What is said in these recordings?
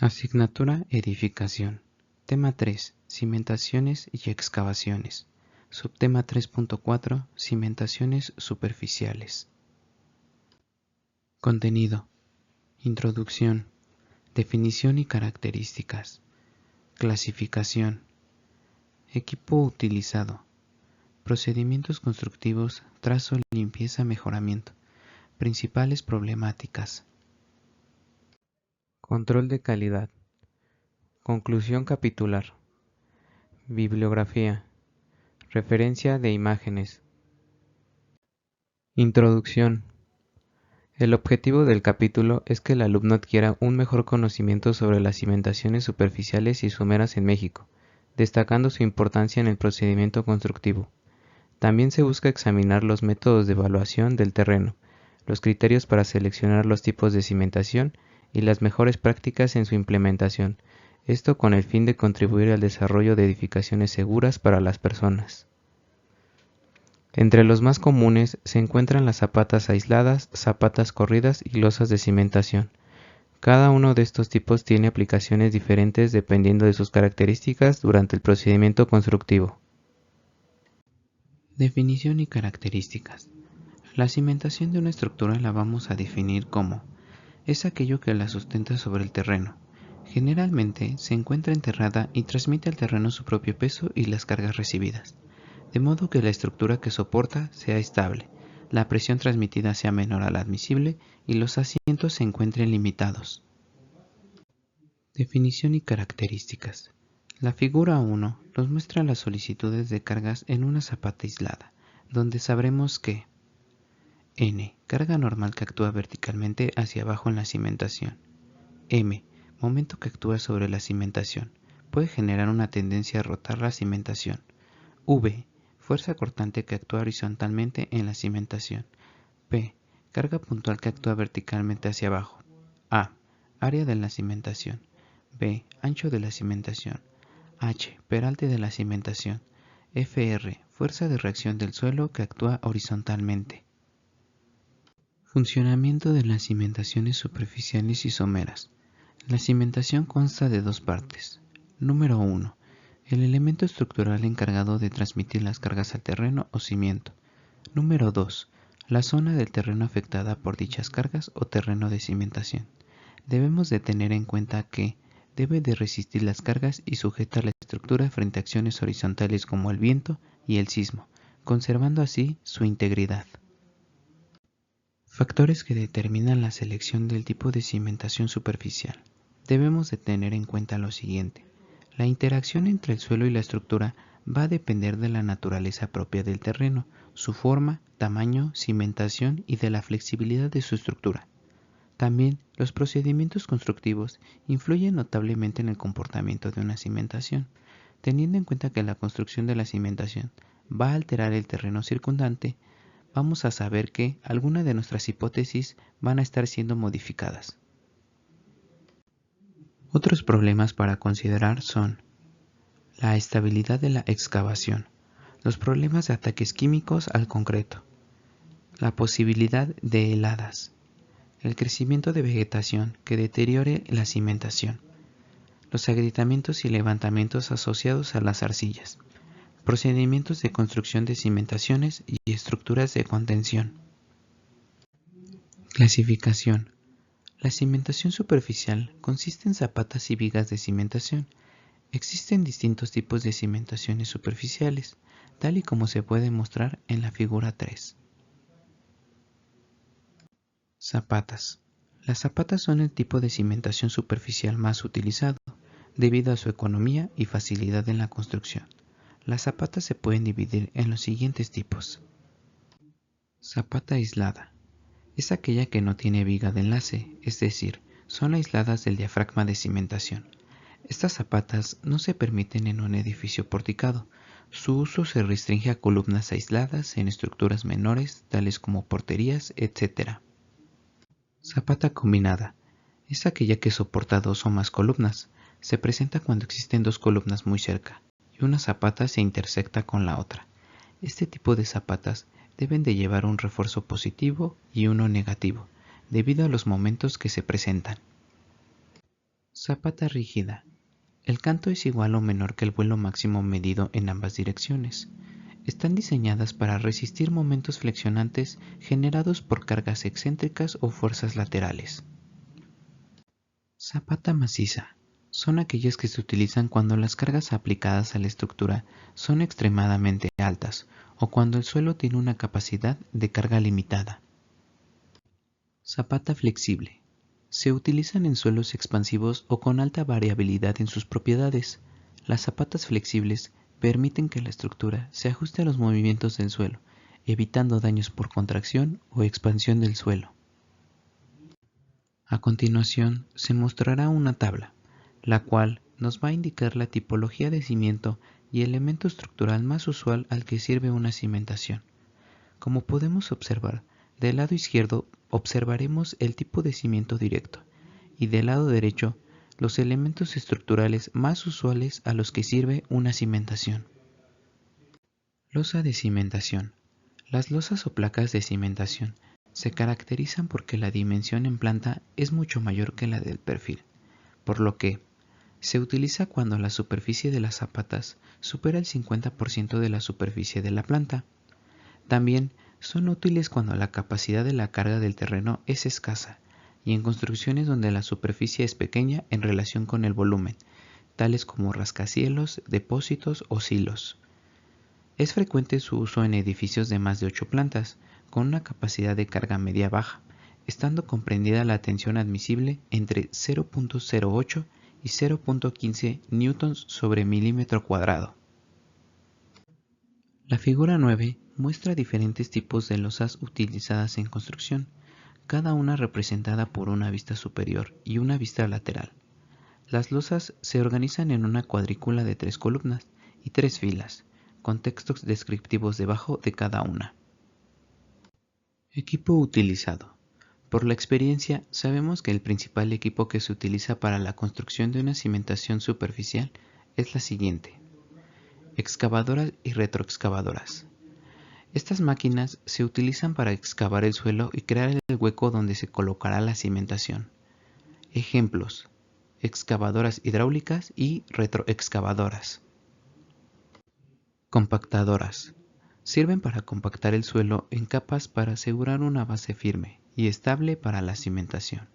Asignatura Edificación. Tema 3. Cimentaciones y excavaciones. Subtema 3.4. Cimentaciones superficiales. Contenido. Introducción. Definición y características. Clasificación. Equipo utilizado. Procedimientos constructivos, trazo, limpieza, mejoramiento. Principales problemáticas. Control de calidad. Conclusión capitular. Bibliografía. Referencia de imágenes. Introducción. El objetivo del capítulo es que el alumno adquiera un mejor conocimiento sobre las cimentaciones superficiales y someras en México, destacando su importancia en el procedimiento constructivo. También se busca examinar los métodos de evaluación del terreno, los criterios para seleccionar los tipos de cimentación y las mejores prácticas en su implementación, esto con el fin de contribuir al desarrollo de edificaciones seguras para las personas. Entre los más comunes se encuentran las zapatas aisladas, zapatas corridas y losas de cimentación. Cada uno de estos tipos tiene aplicaciones diferentes dependiendo de sus características durante el procedimiento constructivo. Definición y características. La cimentación de una estructura la vamos a definir como es aquello que la sustenta sobre el terreno. Generalmente se encuentra enterrada y transmite al terreno su propio peso y las cargas recibidas, de modo que la estructura que soporta sea estable, la presión transmitida sea menor a la admisible y los asientos se encuentren limitados. Definición y características. La figura 1 nos muestra las solicitudes de cargas en una zapata aislada, donde sabremos que N. Carga normal que actúa verticalmente hacia abajo en la cimentación. M. Momento que actúa sobre la cimentación. Puede generar una tendencia a rotar la cimentación. V. Fuerza cortante que actúa horizontalmente en la cimentación. P. Carga puntual que actúa verticalmente hacia abajo. A. Área de la cimentación. B. Ancho de la cimentación. H. Peralte de la cimentación. Fr. Fuerza de reacción del suelo que actúa horizontalmente. Funcionamiento de las cimentaciones superficiales y someras. La cimentación consta de dos partes. Número 1. El elemento estructural encargado de transmitir las cargas al terreno o cimiento. Número 2. La zona del terreno afectada por dichas cargas o terreno de cimentación. Debemos de tener en cuenta que debe de resistir las cargas y sujetar la estructura frente a acciones horizontales como el viento y el sismo, conservando así su integridad. Factores que determinan la selección del tipo de cimentación superficial. Debemos de tener en cuenta lo siguiente. La interacción entre el suelo y la estructura va a depender de la naturaleza propia del terreno, su forma, tamaño, cimentación y de la flexibilidad de su estructura. También los procedimientos constructivos influyen notablemente en el comportamiento de una cimentación, teniendo en cuenta que la construcción de la cimentación va a alterar el terreno circundante. Vamos a saber que algunas de nuestras hipótesis van a estar siendo modificadas. Otros problemas para considerar son la estabilidad de la excavación, los problemas de ataques químicos al concreto, la posibilidad de heladas, el crecimiento de vegetación que deteriore la cimentación, los agrietamientos y levantamientos asociados a las arcillas, procedimientos de construcción de cimentaciones y estructuras de contención. Clasificación. La cimentación superficial consiste en zapatas y vigas de cimentación. Existen distintos tipos de cimentaciones superficiales, tal y como se puede mostrar en la figura 3. Zapatas. Las zapatas son el tipo de cimentación superficial más utilizado, debido a su economía y facilidad en la construcción. Las zapatas se pueden dividir en los siguientes tipos. Zapata aislada. Es aquella que no tiene viga de enlace, es decir, son aisladas del diafragma de cimentación. Estas zapatas no se permiten en un edificio porticado. Su uso se restringe a columnas aisladas en estructuras menores, tales como porterías, etc. Zapata combinada. Es aquella que soporta dos o más columnas. Se presenta cuando existen dos columnas muy cerca y una zapata se intersecta con la otra. Este tipo de zapatas deben de llevar un refuerzo positivo y uno negativo, debido a los momentos que se presentan. Zapata rígida. El canto es igual o menor que el vuelo máximo medido en ambas direcciones. Están diseñadas para resistir momentos flexionantes generados por cargas excéntricas o fuerzas laterales. Zapata maciza. Son aquellas que se utilizan cuando las cargas aplicadas a la estructura son extremadamente altas o cuando el suelo tiene una capacidad de carga limitada. Zapata flexible. Se utilizan en suelos expansivos o con alta variabilidad en sus propiedades. Las zapatas flexibles permiten que la estructura se ajuste a los movimientos del suelo, evitando daños por contracción o expansión del suelo. A continuación se mostrará una tabla, la cual nos va a indicar la tipología de cimiento y elemento estructural más usual al que sirve una cimentación. Como podemos observar, del lado izquierdo observaremos el tipo de cimiento directo y del lado derecho los elementos estructurales más usuales a los que sirve una cimentación. Losa de cimentación. Las losas o placas de cimentación se caracterizan porque la dimensión en planta es mucho mayor que la del perfil, por lo que se utiliza cuando la superficie de las zapatas supera el 50% de la superficie de la planta. También son útiles cuando la capacidad de la carga del terreno es escasa y en construcciones donde la superficie es pequeña en relación con el volumen, tales como rascacielos, depósitos o silos. Es frecuente su uso en edificios de más de 8 plantas, con una capacidad de carga media-baja, estando comprendida la tensión admisible entre 0.08 y 0.15 newtons sobre milímetro cuadrado. La figura 9 muestra diferentes tipos de losas utilizadas en construcción, cada una representada por una vista superior y una vista lateral. Las losas se organizan en una cuadrícula de 3 columnas y 3 filas, con textos descriptivos debajo de cada una. Equipo utilizado. Por la experiencia, sabemos que el principal equipo que se utiliza para la construcción de una cimentación superficial es la siguiente: excavadoras y retroexcavadoras. Estas máquinas se utilizan para excavar el suelo y crear el hueco donde se colocará la cimentación. Ejemplos: excavadoras hidráulicas y retroexcavadoras. Compactadoras. Sirven para compactar el suelo en capas para asegurar una base firme y estable para la cimentación.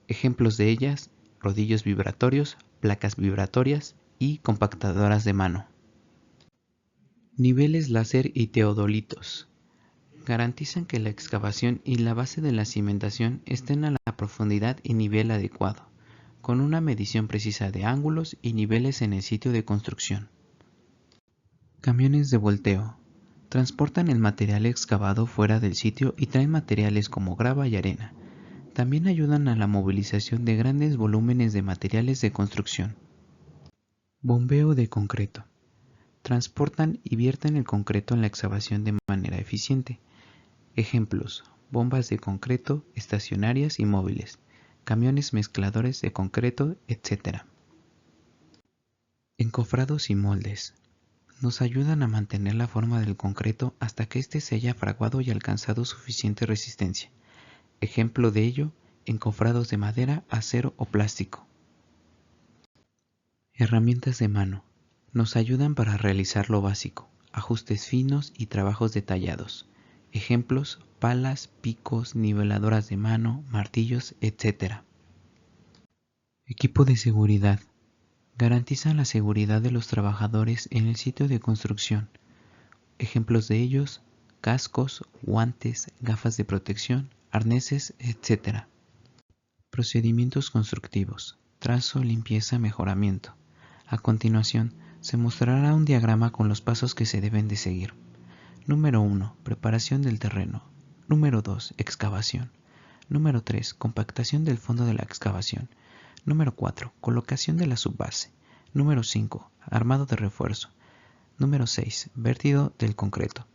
Ejemplos de ellas: rodillos vibratorios, placas vibratorias y compactadoras de mano. Niveles láser y teodolitos. Garantizan que la excavación y la base de la cimentación estén a la profundidad y nivel adecuado, con una medición precisa de ángulos y niveles en el sitio de construcción. Camiones de volteo. Transportan el material excavado fuera del sitio y traen materiales como grava y arena. También ayudan a la movilización de grandes volúmenes de materiales de construcción. Bombeo de concreto. Transportan y vierten el concreto en la excavación de manera eficiente. Ejemplos: bombas de concreto estacionarias y móviles, camiones mezcladores de concreto, etc. Encofrados y moldes. Nos ayudan a mantener la forma del concreto hasta que éste se haya fraguado y alcanzado suficiente resistencia. Ejemplo de ello: encofrados de madera, acero o plástico. Herramientas de mano. Nos ayudan para realizar lo básico, ajustes finos y trabajos detallados. Ejemplos: palas, picos, niveladoras de mano, martillos, etc. Equipo de seguridad. Garantizan la seguridad de los trabajadores en el sitio de construcción. Ejemplos de ellos: cascos, guantes, gafas de protección, arneses, etc. Procedimientos constructivos. Trazo, limpieza, mejoramiento. A continuación, se mostrará un diagrama con los pasos que se deben de seguir. Número 1. Preparación del terreno. Número 2. Excavación. Número 3. Compactación del fondo de la excavación. Número 4. Colocación de la subbase. Número 5. Armado de refuerzo. Número 6. Vertido del concreto.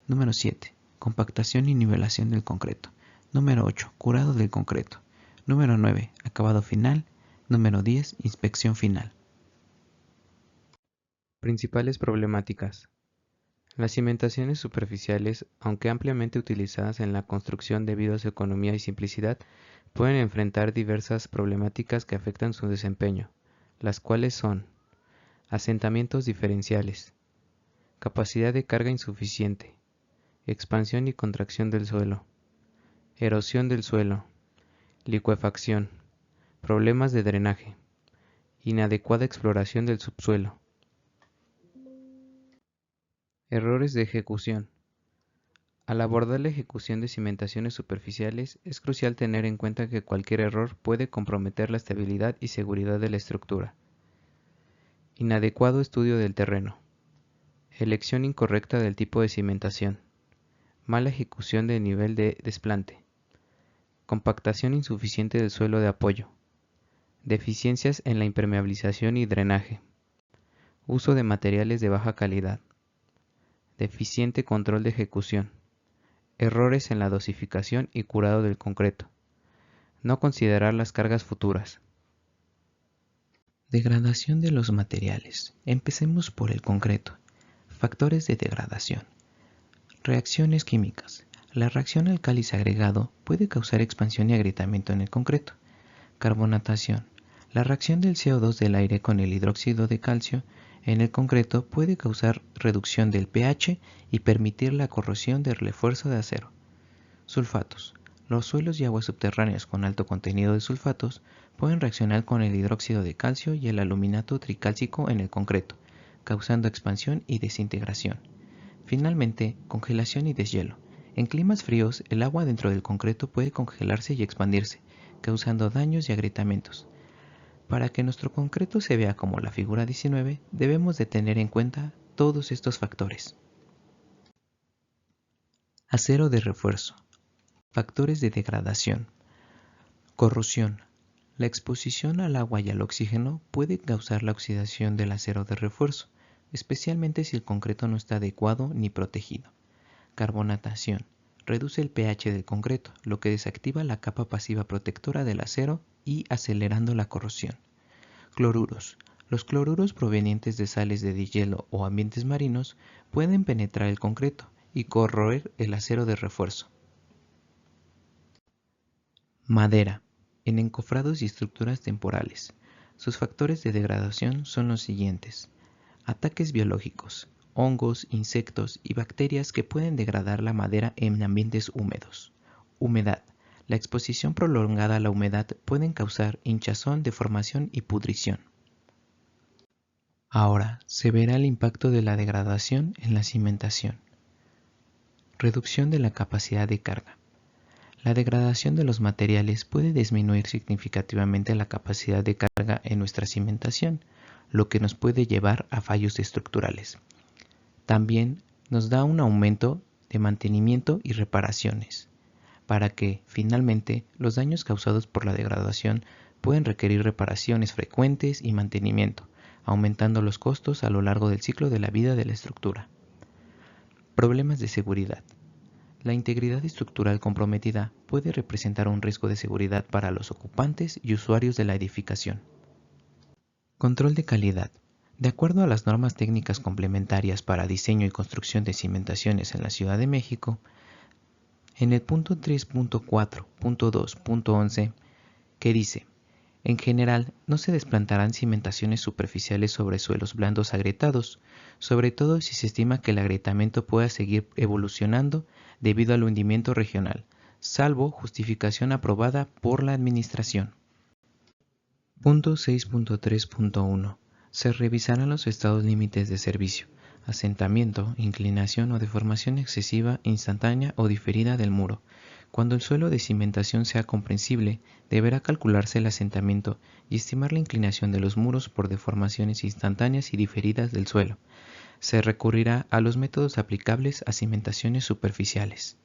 Número 7. Compactación y nivelación del concreto. Número 8. Curado del concreto. Número 9. Acabado final. Número 10. Inspección final. Principales problemáticas. Las cimentaciones superficiales, aunque ampliamente utilizadas en la construcción debido a su economía y simplicidad, pueden enfrentar diversas problemáticas que afectan su desempeño, las cuales son asentamientos diferenciales, capacidad de carga insuficiente, expansión y contracción del suelo, erosión del suelo, licuefacción, problemas de drenaje, inadecuada exploración del subsuelo. Errores de ejecución. Al abordar la ejecución de cimentaciones superficiales, es crucial tener en cuenta que cualquier error puede comprometer la estabilidad y seguridad de la estructura. Inadecuado estudio del terreno. Elección incorrecta del tipo de cimentación. Mala ejecución del nivel de desplante. Compactación insuficiente del suelo de apoyo. Deficiencias en la impermeabilización y drenaje. Uso de materiales de baja calidad. Deficiente control de ejecución. Errores en la dosificación y curado del concreto. No considerar las cargas futuras. Degradación de los materiales. Empecemos por el concreto. Factores de degradación. Reacciones químicas. La reacción al cáliz agregado puede causar expansión y agrietamiento en el concreto. Carbonatación. La reacción del CO2 del aire con el hidróxido de calcio en el concreto puede causar reducción del pH y permitir la corrosión del refuerzo de acero. Sulfatos. Los suelos y aguas subterráneas con alto contenido de sulfatos pueden reaccionar con el hidróxido de calcio y el aluminato tricálcico en el concreto, causando expansión y desintegración. Finalmente, congelación y deshielo. En climas fríos, el agua dentro del concreto puede congelarse y expandirse, causando daños y agrietamientos. Para que nuestro concreto se vea como la figura 19, debemos de tener en cuenta todos estos factores. Acero de refuerzo. Factores de degradación. Corrosión. La exposición al agua y al oxígeno puede causar la oxidación del acero de refuerzo, especialmente si el concreto no está adecuado ni protegido. Carbonatación. Reduce el pH del concreto, lo que desactiva la capa pasiva protectora del acero y acelerando la corrosión. Cloruros. Los cloruros provenientes de sales de deshielo o ambientes marinos pueden penetrar el concreto y corroer el acero de refuerzo. Madera. En encofrados y estructuras temporales. Sus factores de degradación son los siguientes. Ataques biológicos. Hongos, insectos y bacterias que pueden degradar la madera en ambientes húmedos. Humedad. La exposición prolongada a la humedad puede causar hinchazón, deformación y pudrición. Ahora se verá el impacto de la degradación en la cimentación. Reducción de la capacidad de carga. La degradación de los materiales puede disminuir significativamente la capacidad de carga en nuestra cimentación, lo que nos puede llevar a fallos estructurales. También nos da un aumento de mantenimiento y reparaciones, para que, finalmente, los daños causados por la degradación pueden requerir reparaciones frecuentes y mantenimiento, aumentando los costos a lo largo del ciclo de la vida de la estructura. Problemas de seguridad. La integridad estructural comprometida puede representar un riesgo de seguridad para los ocupantes y usuarios de la edificación. Control de calidad. De acuerdo a las normas técnicas complementarias para diseño y construcción de cimentaciones en la Ciudad de México, en el punto 3.4.2.11, que dice: en general, no se desplantarán cimentaciones superficiales sobre suelos blandos agrietados, sobre todo si se estima que el agrietamiento pueda seguir evolucionando debido al hundimiento regional, salvo justificación aprobada por la Administración. Punto 6.3.1. Se revisarán los estados límites de servicio, asentamiento, inclinación o deformación excesiva, instantánea o diferida del muro. Cuando el suelo de cimentación sea comprensible, deberá calcularse el asentamiento y estimar la inclinación de los muros por deformaciones instantáneas y diferidas del suelo. Se recurrirá a los métodos aplicables a cimentaciones superficiales.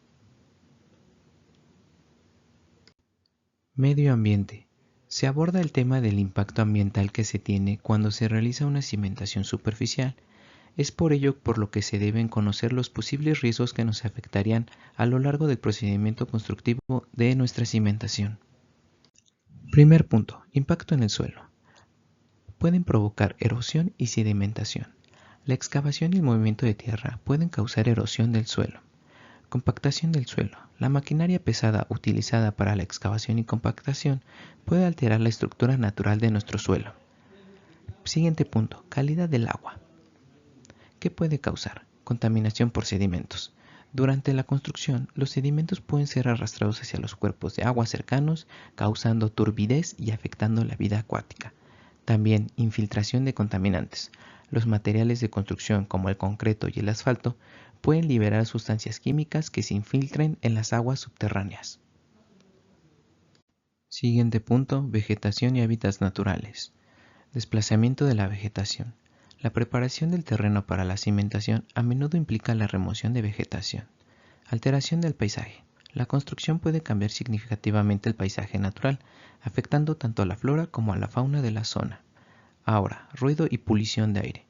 Medio ambiente. Se aborda el tema del impacto ambiental que se tiene cuando se realiza una cimentación superficial. Es por ello por lo que se deben conocer los posibles riesgos que nos afectarían a lo largo del procedimiento constructivo de nuestra cimentación. Primer punto, impacto en el suelo. Pueden provocar erosión y sedimentación. La excavación y el movimiento de tierra pueden causar erosión del suelo. Compactación del suelo. La maquinaria pesada utilizada para la excavación y compactación puede alterar la estructura natural de nuestro suelo. Siguiente punto, calidad del agua. ¿Qué puede causar? Contaminación por sedimentos. Durante la construcción, los sedimentos pueden ser arrastrados hacia los cuerpos de agua cercanos, causando turbidez y afectando la vida acuática. También infiltración de contaminantes. Los materiales de construcción como el concreto y el asfalto pueden liberar sustancias químicas que se infiltren en las aguas subterráneas. Siguiente punto, vegetación y hábitats naturales. Desplazamiento de la vegetación. La preparación del terreno para la cimentación a menudo implica la remoción de vegetación. Alteración del paisaje. La construcción puede cambiar significativamente el paisaje natural, afectando tanto a la flora como a la fauna de la zona. Ahora, ruido y polución de aire.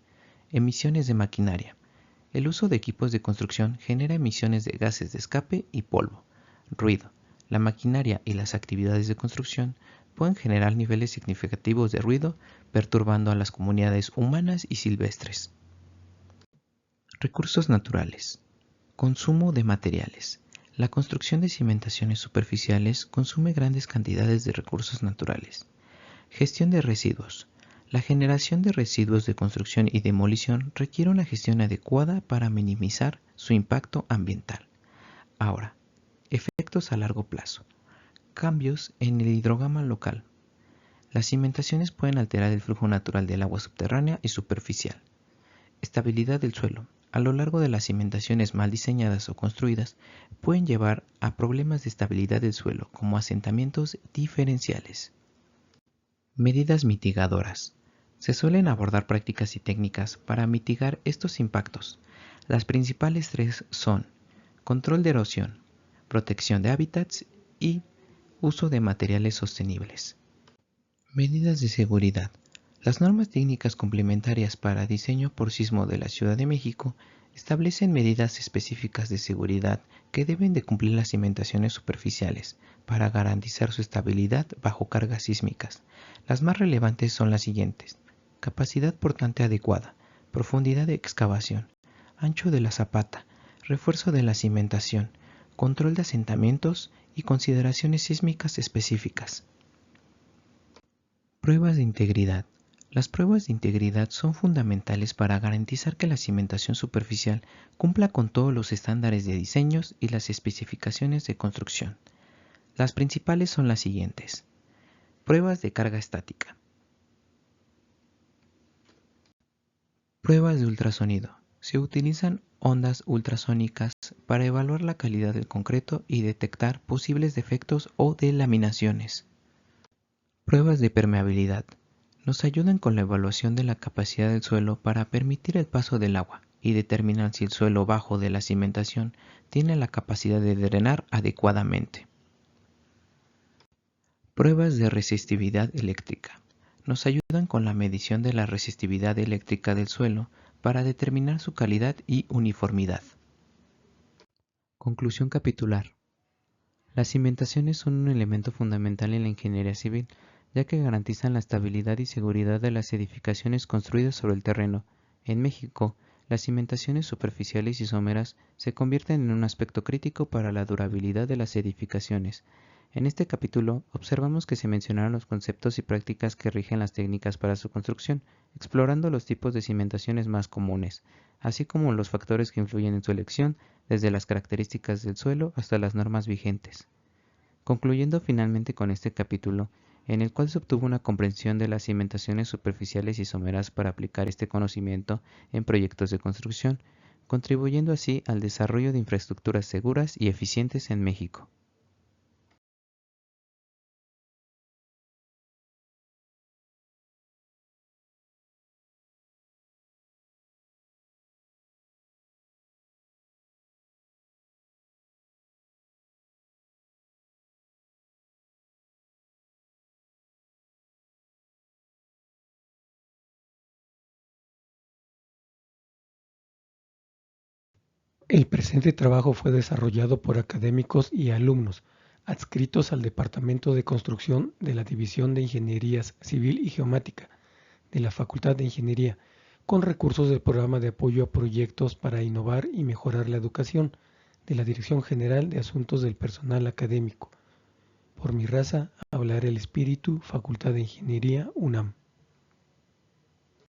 Emisiones de maquinaria. El uso de equipos de construcción genera emisiones de gases de escape y polvo. Ruido. La maquinaria y las actividades de construcción pueden generar niveles significativos de ruido, perturbando a las comunidades humanas y silvestres. Recursos naturales. Consumo de materiales. La construcción de cimentaciones superficiales consume grandes cantidades de recursos naturales. Gestión de residuos. La generación de residuos de construcción y demolición requiere una gestión adecuada para minimizar su impacto ambiental. Ahora, efectos a largo plazo. Cambios en el hidrograma local. Las cimentaciones pueden alterar el flujo natural del agua subterránea y superficial. Estabilidad del suelo. A lo largo de las cimentaciones mal diseñadas o construidas, pueden llevar a problemas de estabilidad del suelo, como asentamientos diferenciales. Medidas mitigadoras. Se suelen abordar prácticas y técnicas para mitigar estos impactos. Las principales tres son control de erosión, protección de hábitats y uso de materiales sostenibles. Medidas de seguridad. Las normas técnicas complementarias para diseño por sismo de la Ciudad de México establecen medidas específicas de seguridad que deben de cumplir las cimentaciones superficiales para garantizar su estabilidad bajo cargas sísmicas. Las más relevantes son las siguientes: capacidad portante adecuada, profundidad de excavación, ancho de la zapata, refuerzo de la cimentación, control de asentamientos y consideraciones sísmicas específicas. Pruebas de integridad. Las pruebas de integridad son fundamentales para garantizar que la cimentación superficial cumpla con todos los estándares de diseños y las especificaciones de construcción. Las principales son las siguientes. Pruebas de carga estática. Pruebas de ultrasonido. Se utilizan ondas ultrasónicas para evaluar la calidad del concreto y detectar posibles defectos o delaminaciones. Pruebas de permeabilidad. Nos ayudan con la evaluación de la capacidad del suelo para permitir el paso del agua y determinar si el suelo bajo de la cimentación tiene la capacidad de drenar adecuadamente. Pruebas de resistividad eléctrica. Nos ayudan con la medición de la resistividad eléctrica del suelo para determinar su calidad y uniformidad. Conclusión capitular. Las cimentaciones son un elemento fundamental en la ingeniería civil, ya que garantizan la estabilidad y seguridad de las edificaciones construidas sobre el terreno. En México, las cimentaciones superficiales y someras se convierten en un aspecto crítico para la durabilidad de las edificaciones. En este capítulo, observamos que se mencionaron los conceptos y prácticas que rigen las técnicas para su construcción, explorando los tipos de cimentaciones más comunes, así como los factores que influyen en su elección, desde las características del suelo hasta las normas vigentes. Concluyendo finalmente con este capítulo, en el cual se obtuvo una comprensión de las cimentaciones superficiales y someras para aplicar este conocimiento en proyectos de construcción, contribuyendo así al desarrollo de infraestructuras seguras y eficientes en México. El presente trabajo fue desarrollado por académicos y alumnos adscritos al Departamento de Construcción de la División de Ingenierías Civil y Geomática de la Facultad de Ingeniería, con recursos del Programa de Apoyo a Proyectos para Innovar y Mejorar la Educación de la Dirección General de Asuntos del Personal Académico. Por mi raza, hablará el espíritu, Facultad de Ingeniería, UNAM.